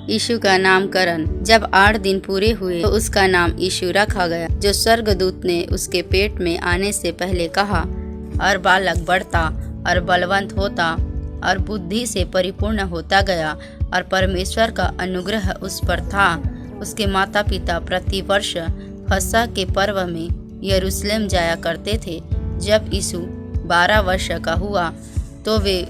यीशु का नामकरण। जब 8 दिन पूरे हुए तो उसका नाम यीशु रखा गया, जो स्वर्गदूत ने उसके पेट में आने से पहले कहा। और बालक बढ़ता और बलवंत होता और बुद्धि से परिपूर्ण होता गया और परमेश्वर का अनुग्रह उस पर था। उसके माता पिता प्रतिवर्ष फसह के पर्व में यरूशलेम जाया करते थे। जब यीशु 12 वर्ष का हुआ तो वे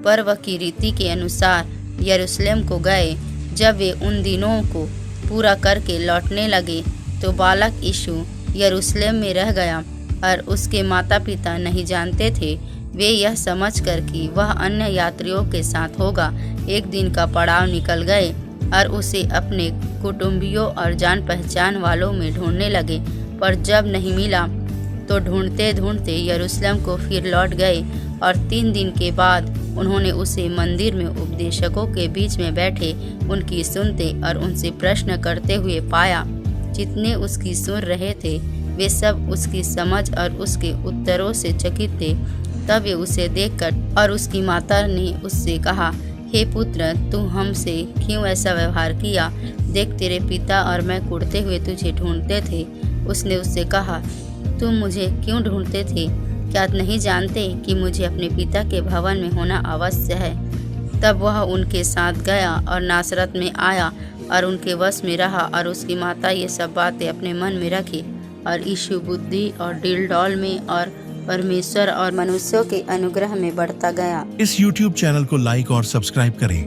पर्व की रीति के अनुसार यरूशलेम को गए। जब वे उन दिनों को पूरा करके लौटने लगे तो बालक यीशु यरूशलेम में रह गया और उसके माता पिता नहीं जानते थे। वे यह समझकर कि वह अन्य यात्रियों के साथ होगा, एक दिन का पड़ाव निकल गए और उसे अपने कुटुंबियों और जान पहचान वालों में ढूंढने लगे। पर जब नहीं मिला तो ढूंढते ढूंढते यरूशलेम को फिर लौट गए। और 3 दिन के बाद उन्होंने उसे मंदिर में उपदेशकों के बीच में बैठे उनकी सुनते और उनसे प्रश्न करते हुए पाया। जितने उसकी सुन रहे थे वे सब उसकी समझ और उसके उत्तरों से चकित थे। तब वे उसे देखकर और उसकी माता ने उससे कहा, हे पुत्र, तू हमसे क्यों ऐसा व्यवहार किया? देख, तेरे पिता और मैं कुढ़ते हुए तुझे ढूंढते थे। उसने उससे कहा, तुम मुझे क्यों ढूंढते थे? क्या नहीं जानते कि मुझे अपने पिता के भवन में होना अवश्य है? तब वह उनके साथ गया और नासरत में आया और उनके वश में रहा। और उसकी माता ये सब बातें अपने मन में रखी। और यीशु बुद्धि और डील में और परमेश्वर और मनुष्यों के अनुग्रह में बढ़ता गया। इस YouTube चैनल को लाइक और सब्सक्राइब करें